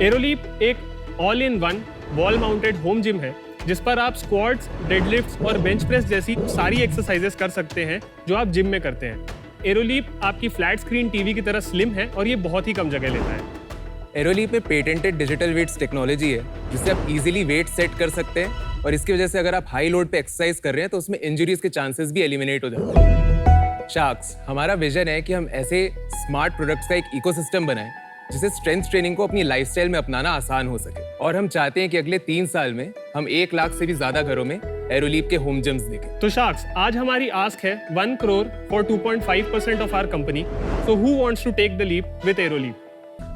एरोलीप एक all in one wall mounted home gym है जिस पर आप स्क्वाट्स, डेडलिफ्ट्स और बेंच प्रेस जैसी सारी एक्सरसाइजेस कर सकते हैं जो आप जिम में करते हैं। एरोलीप आपकी फ्लैट स्क्रीन टीवी की तरह स्लिम है और ये बहुत ही कम जगह लेता है। एरोलीप में पेटेंटेड डिजिटल वेट्स टेक्नोलॉजी है जिससे आप इजीली वेट सेट कर सकते हैं और इसकी वजह से अगर आप हाई लोड पे एक्सरसाइज कर रहे हैं तो उसमें इंजरीज के चांसेस भी एलिमिनेट हो जाते हैं। शार्क्स, हमारा विजन है कि हम ऐसे स्मार्ट प्रोडक्ट्स का एक इकोसिस्टम बनाएं जिससे स्ट्रेंथ ट्रेनिंग को अपनी लाइफस्टाइल में अपनाना आसान हो सके और हम चाहते हैं कि अगले 3 साल में हम 1 लाख से भी ज्यादा घरों में एरोलीप के होम जिम्स देखें। तो शार्क्स, आज हमारी आस्क है 1 crore for 2.5% of our company. So who wants to take the leap with Aroleap?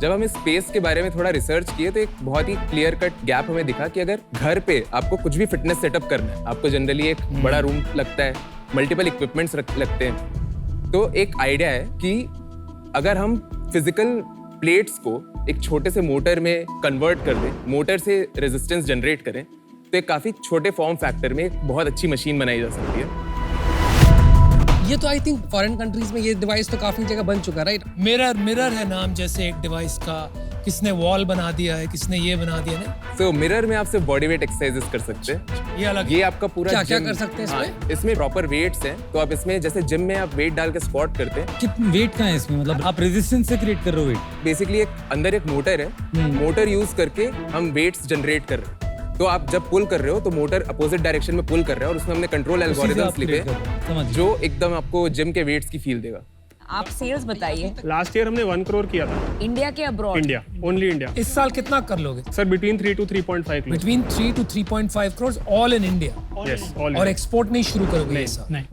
जब हम इस स्पेस के बारे में थोड़ा रिसर्च किए तो एक बहुत ही क्लियर कट गैप हमें दिखा कि अगर घर पे आपको कुछ भी फिटनेस सेटअप करना है, आपको जनरली एक बड़ा रूम लगता है, मल्टीपल इक्विपमेंट्स लगते हैं, तो एक आइडिया है कि अगर हम फिजिकल प्लेट्स को एक छोटे से मोटर में कन्वर्ट कर दें, मोटर से रेजिस्टेंस जनरेट करें, तो एक काफी छोटे फॉर्म फैक्टर में एक बहुत अच्छी मशीन बनाई जा सकती है। ये तो आई थिंक फॉरेन कंट्रीज में ये डिवाइस तो काफी जगह बन चुका है, राइट? मिरर है नाम जैसे एक डिवाइस का, किसने वॉल बना दिया है, किसने ये बना दिया है। तो मिरर में आप सिर्फ बॉडी वेट एक्सरसाइजेस कर सकते हैं। ये अलग, ये आपका पूरा क्या कर सकते हैं इसमें? हाँ, इसमें प्रॉपर वेट्स हैं, तो आप इसमें जैसे जिम में आप वेट डाल के स्क्वाट करते हैं। कितना वेट का है इसमें? मतलब आप रेजिस्टेंस से क्रिएट कर रहे हो वेट? बेसिकली एक अंदर एक मोटर है, मोटर यूज करके हम वेट्स जनरेट कर रहे हैं। तो आप जब पुल कर रहे हो तो मोटर अपोजिट डायरेक्शन में पुल कर रहा है और उसमें हमने कंट्रोल एल्गोरिथम्स लिखे जो एकदम आपको जिम के वेट्स की फील देगा। आप सेल्स बताइए। लास्ट ईयर हमने 1 करोड़ किया था। इंडिया के अब्रॉड? India, only India. इस साल कितना कर लोगे? Sir between 3 to 3.5 crore. Between 3 to 3.5 crore all in India. Yes, और एक्सपोर्ट नहीं शुरू करोगे ऐसा? नहीं।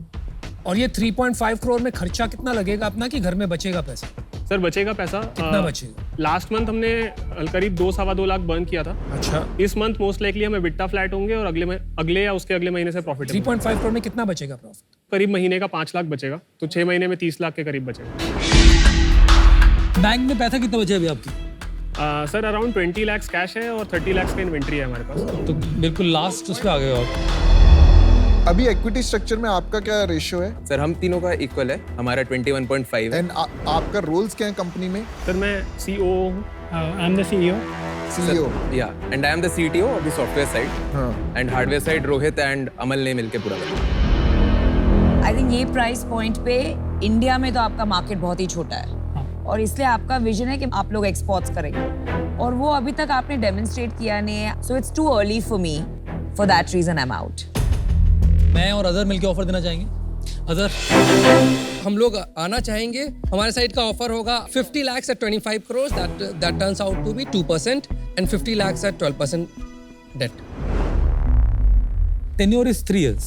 और ये 3.5 करोड़ में खर्चा कितना लगेगा अपना, कि घर में बचेगा पैसा? सर बचेगा पैसा। कितना बचेगा? लास्ट मंथ हमने करीब 2-2.25 लाख बर्न किया था। अच्छा, इस मंथ मोस्ट लाइकली हमें बिट्टा फ्लैट होंगे और अगले या उसके अगले महीने से प्रॉफिट 3.5 करोड़ में कितना बचेगा प्रॉफिट? करीब महीने का 5 लाख बचेगा, तो 6 महीने में 30 लाख के करीब बचेगा। बैंक में पैसा कितना बचे अभी आपकी? सर अराउंड 20 लाख कैश है और 30 लाख का इन्वेंट्री है हमारे पास। तो बिल्कुल लास्ट उस पे आ गए हो आप। अभी इक्विटी स्ट्रक्चर में आपका क्या रेशियो है? सर हम तीनों का इक्वल है, हमारा 21.5 है। एंड आपका रोल्स क्या है कंपनी में? सर मैं CEO हूँ। I am the CEO। CEO? या and I am the CTO of the software side. हाँ। And hardware side Rohit and Amal ने मिलकर पूरा बनाया। आई थिंक ये प्राइस पॉइंट पे इंडिया में तो आपका मार्केट बहुत ही छोटा है और इसलिए आपका विजन है कि आप लोग एक्सपोर्ट्स करेंगे और वो अभी तक आपने डेमोन्स्ट्रेट किया नहीं है। So it's too early for me, for that reason I am out. मैं और अजहर मिलके ऑफर देना चाहेंगे। अजहर, हम लोग आना चाहेंगे। हमारे साइड का ऑफर होगा 50 lakhs at 25 crores, that turns out to be 2%, and 50 lakhs at 12% debt. Tenure is 3 years।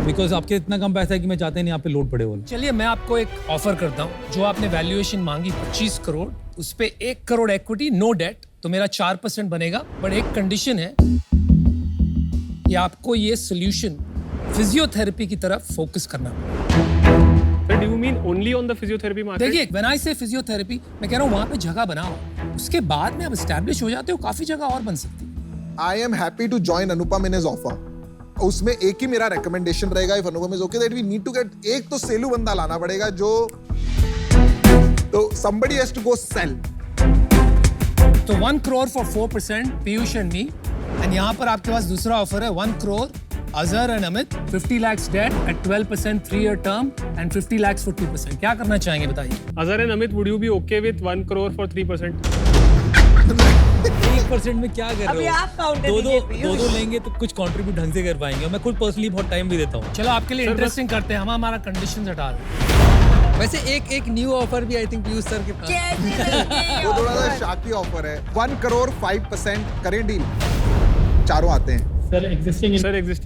Because आपके इतना कम पैसा है कि मैं चाहते नहीं आप पे लोड पड़े बोले। चलिए मैं आपको एक ऑफर करता हूँ। जो आपने वैल्यूएशन मांगी 25 करोड़, उस पे 1 करोड़ इक्विटी, नो डेट, तो मेरा 4% बनेगा। बट एक कंडीशन है कि आपको ये सोल्यूशन फिजियोथेरेपी की तरफ फोकस करना पड़ेगा। Sir do you mean only on the physiotherapy market? देखिए, व्हेन आई से फिजियोथेरेपी, मैं कह रहा हूँ वहां पे जगह बनाओ, उसके बाद में आप एस्टैब्लिश हो जाते हो, काफी जगह और बन सकती है। I am happy to join Anupam in his offer. उसमें एक ही मेरा रिकमेंडेशन रहेगा, if Anupam is okay, that we need to get एक तो सेलू बंदा लाना पड़ेगा जो तो somebody has to go sell। तो 1 crore for 4%, Piyush and me. And यहाँ पर आपके पास दूसरा ऑफर है 1 crore, Azhar and Amit, 50 lakhs debt at 12% 3-year term and 50 lakhs for 2%। क्या करना चाहेंगे बताइए? Azhar and Amit, would you be okay with 1 crore for 3%? 1% में क्या कर अभी रहे हो? आप काउंटर दीजिए। दो लेंगे तो कुछ कंट्रीब्यूट ढंग से कर पाएंगे। मैं खुद पर्सनली बहुत टाइम भी देता हूँ। चलो आपके लिए इंटरेस्टिंग करते हैं, हम हमारा कंडीशन हटा दें। वैसे एक न्यू ऑफर भी आई थिंक पीयूष सर के पास। वो थोड़ा सा शाकी ऑफर है। 1 करोड़ 5% करें डील, चारों आते हैं। सर एग्जिस्टिंग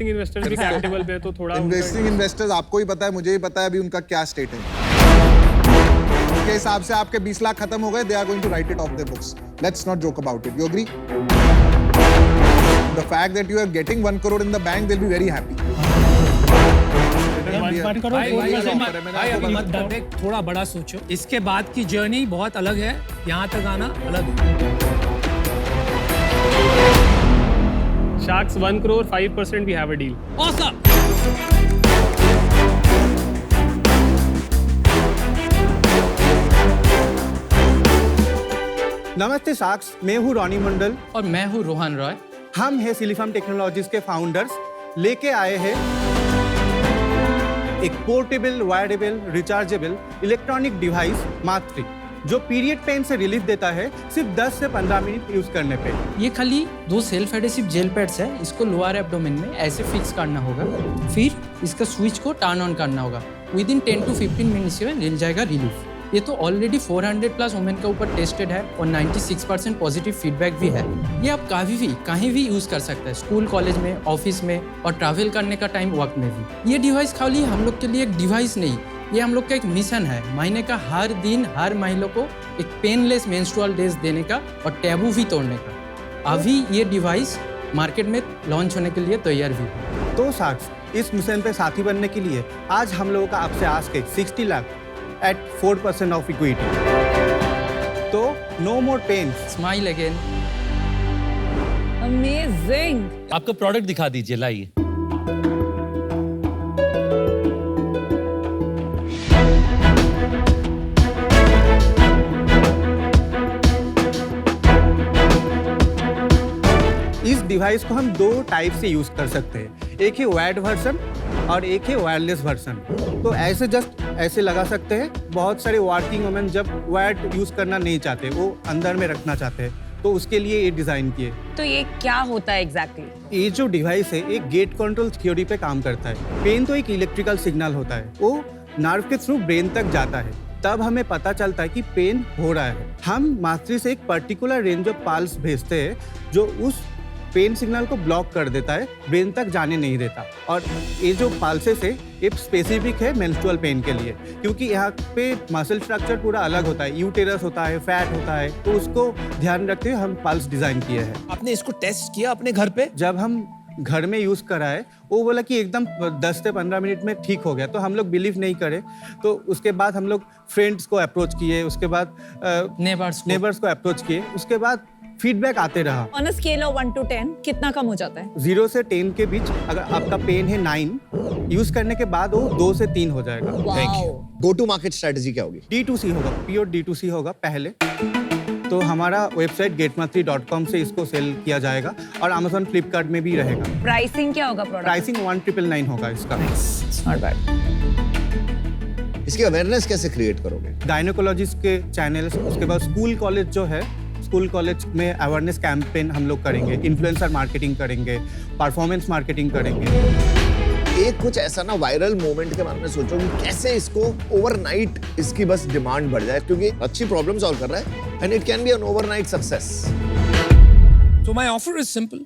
इन्वेस्टर्स भी कैप टेबल पे है तो थोड़ा इन्वेस्टिंग इन्वेस्टर्स आपको ही पता है, मुझे ही पता है अभी उनका क्या स्टेट है। उनके हिसाब से आपके 20 लाख खत्म हो गए, they are going to write it off their books. Let's not joke about it, you agree? The fact that you are getting 1 crore in the bank, they will be very happy. भाई अभी मत देख, थोड़ा बड़ा सोचो। इसके बाद की जर्नी बहुत अलग है, यहाँ तक आना अलग है। Sharks 1 crore 5% we have a deal. Awesome! नमस्ते साक्ष, मैं हूँ रॉनी मंडल। और मैं हूँ रोहन रॉय। हम हैं सिलिफार्म टेक्नोलॉजीज के फाउंडर्स। लेके आए हैं एक पोर्टेबल, वायरेबल, रिचार्जेबल इलेक्ट्रॉनिक डिवाइस मात्री, जो पीरियड पेन से रिलीफ देता है सिर्फ 10 से 15 मिनट यूज करने पे। ये खाली 2 सेल्फ एडेसिव जेल पैड्स है। इसको लोअर एब्डोमेन में ऐसे फिक्स करना होगा, फिर इसका स्विच को टर्न ऑन करना होगा। विद इन 10 to 15 मिनट्स में मिल जाएगा रिलीफ। ये तो ऑलरेडी 400 प्लस वुमेन के ऊपर टेस्टेड है और 96% पॉजिटिव फीडबैक भी है। ये आप कहीं भी यूज कर सकते हैं, स्कूल, कॉलेज में, ऑफिस में और ट्रैवल करने का टाइम वर्क में भी। ये डिवाइस खाली हम लोग के लिए एक डिवाइस नहीं, ये हम लोग का एक मिशन है, महीने का हर दिन हर महिला को एक पेनलेस मेंस्ट्रुअल डेज देने का और टैबू भी तोड़ने का। अभी ये डिवाइस मार्केट में लॉन्च होने के लिए तैयार भी है। तो साक्ष, इस मिशन पे साथी बनने के लिए आज हम लोगों का आपसे आस्क है 60 लाख at 4% of equity. तो no more pain. Smile again. Amazing. आपका प्रोडक्ट दिखा दीजिए, लाइए। इस डिवाइस को हम 2 टाइप से यूज कर सकते हैं। एक है वायर्ड वर्जन और एक है वायरलेस वर्जन। तो ऐसे जस्ट ऐसे लगा सकते हैं। बहुत सारे वर्किंग वुमेन जब वायर्ड यूज करना नहीं चाहते, वो अंदर में रखना चाहते हैं, तो उसके लिए ये डिजाइन किए। तो ये क्या होता है एग्जैक्टली? ये जो डिवाइस है एक गेट कंट्रोल थ्योरी पे काम करता है। पेन तो एक इलेक्ट्रिकल सिग्नल होता है, वो नर्व के थ्रू ब्रेन तक जाता है, तब हमें पता चलता है कि पेन हो रहा है। हम मास्टरी से एक पर्टिकुलर रेंज ऑफ पल्स भेजते हैं जो उस पेन सिग्नल को ब्लॉक कर देता है, ब्रेन तक जाने नहीं देता। और ये जो पल्सेस है ये स्पेसिफिक है मेंस्ट्रुअल पेन के लिए, क्योंकि यहाँ पे मसल स्ट्रक्चर पूरा अलग होता है, यूटेरस होता है, फैट होता है, तो उसको ध्यान रखते हुए हम पल्स डिजाइन किए हैं। आपने इसको टेस्ट किया अपने घर पे? जब हम घर में यूज कराए, वो बोला कि एकदम 10 से 15 मिनट में ठीक हो गया, तो हम लोग बिलीव नहीं करे। तो उसके बाद हम लोग फ्रेंड्स को अप्रोच किए, उसके बाद नेबर्स को अप्रोच किए, उसके बाद फीडबैक आते रहा। On a scale of 1 to 10 कितना कम हो जाता है? 0 से 10 के बीच अगर आपका पेन है 9, यूज करने के बाद वो 2 से 3 हो जाएगा। गो टू मार्केट स्ट्रेटजी क्या होगी? D2C होगा, प्योर D2C होगा पहले। तो हमारा वेबसाइट getmatri.com से इसको सेल किया जाएगा और Amazon, फ्लिपकार्ट में भी रहेगा। प्राइसिंग क्या होगा प्रोडक्ट? प्राइसिंग 1999 होगा इसका। Not bad. इसकी अवेयरनेस कैसे क्रिएट करोगे? गायनेकोलॉजिस्ट के चैनल्स, उसके बाद स्कूल कॉलेज जो है, स्कूल कॉलेज में अवेयरनेस कैंपेन हम लोग करेंगे, इन्फ्लुएंसर मार्केटिंग करेंगे, परफॉर्मेंस मार्केटिंग करेंगे। एक कुछ ऐसा ना वायरल मोमेंट के बारे में सोचो कि कैसे इसको ओवरनाइट इसकी बस डिमांड बढ़ जाए, क्योंकि अच्छी प्रॉब्लम सॉल्व कर रहा है and it can be an overnight success. So my offer is simple.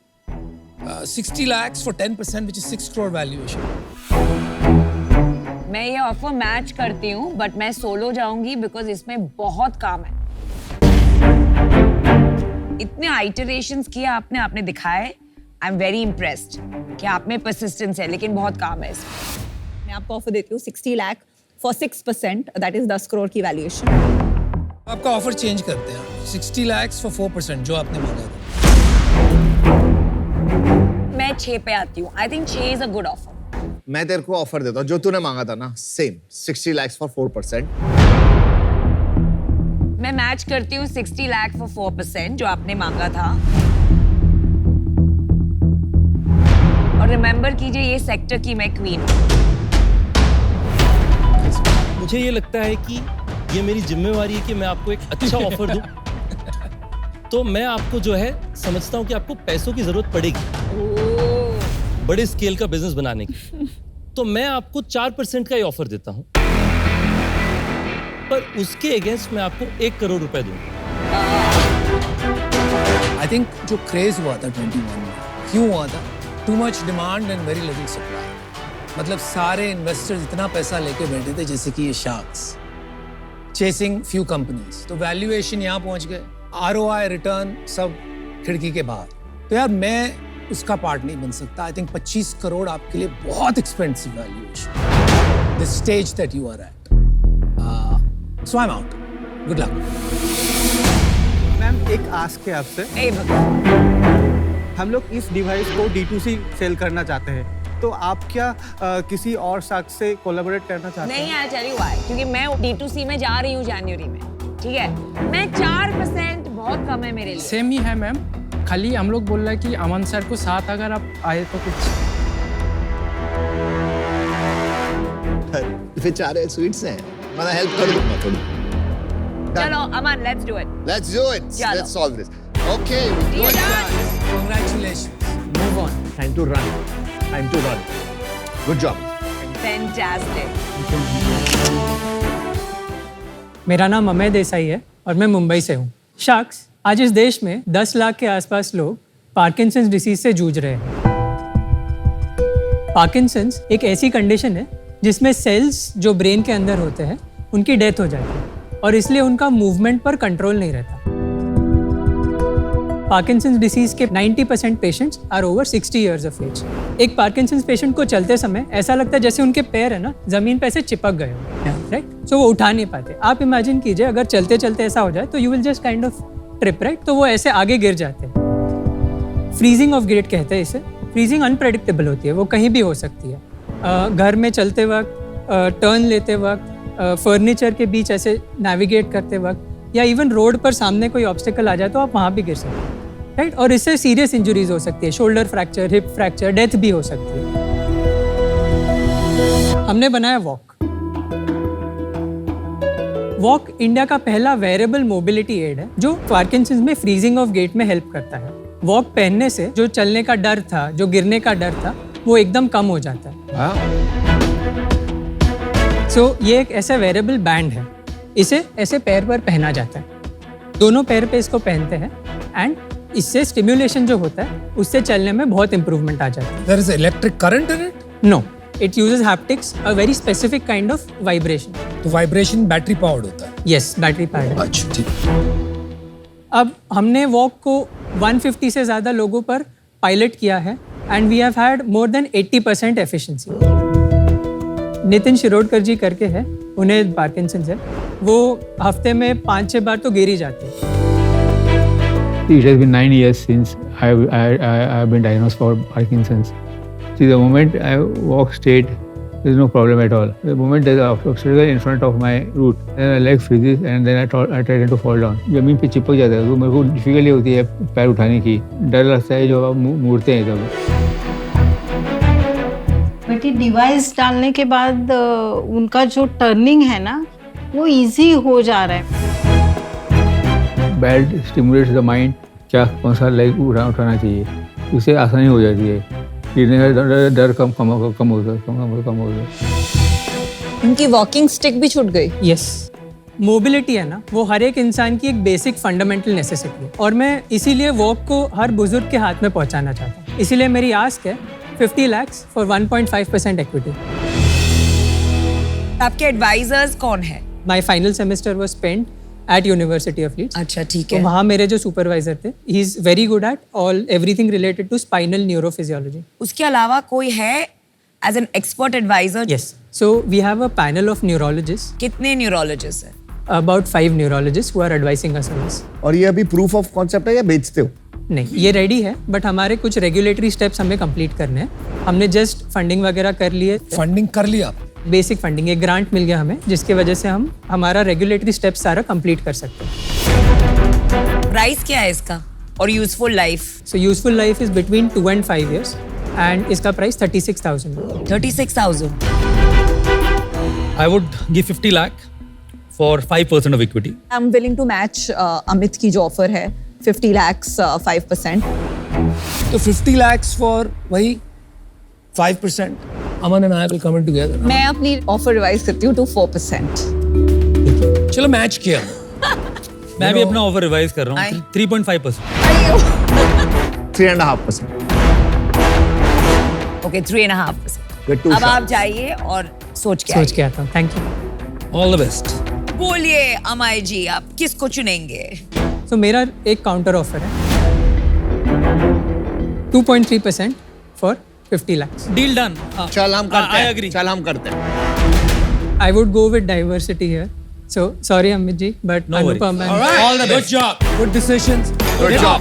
60 lakhs for 10%, which is 6 crore valuation. मैं ये ऑफर मैच करती हूँ, बट मैं सोलो जाऊंगी बिकॉज इसमें बहुत काम है। इतने आइटरेशंस किए आपने दिखाए। आई एम वेरी इम्प्रेस्ड कि आप में परसिस्टेंस है, लेकिन बहुत काम है इसमें। मैं आपको ऑफर देती हूँ 60 lakh for 6%, that is 10 crore की वैल्यूएशन। आपका ऑफर चेंज करते हैं, 60 lakhs for 4%, जो आपने मांगा था। मैं 6 पे आती हूँ। I think 6 is a good offer. मैं तेरे को ऑफर देता हूँ जो तूने मांगा था ना, सेम 60 lakhs फॉर 4%। मैं मैच करती हूँ 60 लाख फॉर 4%, जो आपने मांगा था। और रिमेंबर कीजिए, ये सेक्टर की मैं क्वीन हूँ। मुझे ये लगता है कि ये मेरी जिम्मेवारी है कि मैं आपको एक अच्छा ऑफर दूं। तो मैं आपको जो है समझता हूँ कि आपको पैसों की जरूरत पड़ेगी बड़े स्केल का बिजनेस बनाने की, तो मैं आपको 4% का ही ऑफर देता हूँ, पर उसके अगेंस्ट मैं आपको 1 करोड़ रुपए दूंगा। आई थिंक जो क्रेज हुआ था 21 में, क्यों हुआ था? Too much demand and very little supply. मतलब सारे इन्वेस्टर्स इतना पैसा लेके बैठे थे जैसे कि ये शार्क्स चेसिंग फ्यू कंपनीज, तो वैल्यूएशन यहाँ पहुंच गए, ROI रिटर्न सब खिड़की के बाहर। तो यार मैं उसका पार्ट नहीं बन सकता। आई थिंक 25 करोड़ आपके लिए बहुत expensive valuation, the stage that you are at. So I am out, good luck. Ma'am एक आस्क है आपसे, हम लोग इस डिवाइस को D2C सेल करना चाहते हैं, तो आप क्या किसी और साथ से कोलैबोरेट करना चाहते हैं? नहीं, आई टेल यू व्हाई, क्योंकि मैं D2C में जा रही हूँ जनवरी में, ठीक है? मैं 4% बहुत कम है मेरे लिए। सेम ही है मैम, खाली हम लोग बोल रहे हैं कि अमन सर को साथ अगर आप आए तो कुछ बेचारे स्वीट्स हैं, मैं हेल्प कर दूंगा थोड़ी। चलो Aman, let's do it. Let's do it. चलो। Let's solve this. Okay. Deal done. Congratulations. Move on. Time to run. Time to run. Good job. Fantastic. मेरा नाम अमय देसाई है और मैं मुंबई से हूँ। शख्स, आज इस देश में 10 लाख के आसपास लोग पार्किंसंस डिसीज से जूझ रहे हैं। पार्किंसंस एक ऐसी कंडीशन है जिसमें सेल्स जो ब्रेन के अंदर होते हैं उनकी डेथ हो जाती है और इसलिए उनका मूवमेंट पर कंट्रोल नहीं रहता। पार्किंसंस डिसीज के 90% patients are over 60 years of age. एक पार्किंसंस पेशेंट को चलते समय ऐसा लगता है जैसे उनके पैर है ना जमीन पे से चिपक गए हो, राइट? सो वो उठा नहीं पाते। आप इमेजिन कीजिए अगर चलते चलते ऐसा हो जाए तो you will just kind of trip, right? तो वो ऐसे आगे गिर जाते हैं। फ्रीजिंग ऑफ गेट कहते हैं इसे। फ्रीजिंग अनप्रेडिक्टेबल होती है, वो कहीं भी हो सकती है। घर में चलते वक्त, टर्न लेते वक्त, फर्नीचर के बीच ऐसे नेविगेट करते वक्त, या इवन रोड पर सामने कोई ऑब्स्टिकल आ जाए तो आप वहाँ भी गिर सकते हैं, राइट? और इससे सीरियस इंजरीज हो सकती है, shoulder fracture, hip fracture, death भी हो सकती है। हमने बनाया वॉक। वॉक इंडिया का पहला वेरेबल मोबिलिटी एड है जो पार्किंसंस में फ्रीजिंग ऑफ गेट में हेल्प करता है। वॉक पहनने से जो चलने का डर था, जो गिरने का डर था, वो एकदम कम हो जाता है। सो ये एक ऐसा वेरेबल बैंड है, इसे ऐसे पैर पर पहना जाता है। दोनों पैर पे इसको पहनते हैं एंड इससे स्टिम्युलेशन जो होता है उससे चलने में बहुत इंप्रूवमेंट आ जाता है। There is electric current in it? No, it uses haptics, a very specific kind of vibration. तो वाइब्रेशन बैटरी पावर्ड होता है। Yes, battery pad. अच्छा, ठीक। अब हमने वॉक को 150 से ज़्यादा लोगों पर पायलट किया है and we have had more than 80% efficiency. Nitin Shirodkar ji करके है, उन्हें पार्किंसंस है। वो हफ्ते में 5-6 बार तो गिर ही जाते हैं। It has been 9 years since I've been diagnosed for Parkinson's. See, the moment I walk straight, there is no problem at all. The moment there is an obstacle in front of my route, then my leg freezes and then I try to fall down. जमीन पे चिपक जाता है तो मेरे को difficulty होती है पैर उठाने की, डर लगता है जो आप मुड़ते हैं तब। बट ये डिवाइस डालने के बाद उनका जो टर्निंग है ना वो इजी हो जा रहा है। बेल्ट स्टिमुलेट्स द माइंड, क्या कौन सा लेग उठाना चाहिए, उससे आसानी हो जाती है। गिरने का डर कम होता है। उनकी वॉकिंग स्टिक भी छूट गई। यस, मोबिलिटी है ना, वो हर एक इंसान की एक बेसिक फंडामेंटल नेसेसिटी है और मैं इसीलिए वॉक को हर बुजुर्ग के हाथ में पहुंचाना चाहता हूँ। इसीलिए मेरी आस्क है 50 lakhs फॉर 1.5% इक्विटी। आपके एडवाइजर्स कौन है? My final semester was spent at University of Leeds. अच्छा, ठीक तो है। वहाँ मेरे जो सुपरवाइजर थे, he is very good at all everything related to spinal neurophysiology. उसके अलावा कोई है as an expert adviser? Yes, so we have a panel of neurologist. कितने न्यूरोलॉजिस्ट हैं? About 5 neurologist who are advising us on this. और ये अभी proof of concept है या बेचते हो? नहीं, ये रेडी है बट हमारे कुछ रेगुलेटरी स्टेप्स हमें कंप्लीट करने हैं। हमने जस्ट फंडिंग वगैरह कर ली है। फंडिंग कर लिया? बेसिक फंडिंग, एक ग्रांट मिल गया हमें जिसकी वजह से हम हमारा रेगुलेटरी स्टेप सारा कंप्लीट कर सकते हैं। प्राइस क्या है इसका और useful life? So useful life is between 2 and 5 years and इसका price 36,000। 36,000। I would give 50 lakh for 5% of equity. I'm willing to match Amit की जो ऑफर है 50 lakhs 5%. तो 50 lakhs for वही 5%. Aman and I will come in together. मैं अपनी offer revise करती हूँ to 4%. चलो मैच किया। मैं भी अपना ऑफर रिवाइज कर रहा हूँ 3.5%. 3.5%. ओके, 3.5%। अब आप जाइए और सोच के आता हूँ। Thank you. All the best. बोलिए अमय जी, आप किसको चुनेंगे? तो मेरा एक काउंटर ऑफर है 2.3% फॉर 50 lakhs। Deal done. चल हम करते हैं। agree. चल हम करते हैं। I would go with diversity here. So sorry Amit ji, but No worries. Anupam and All the best. Good job. Good decisions. Good job.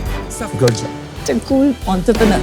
Good job. It's a cool entrepreneur.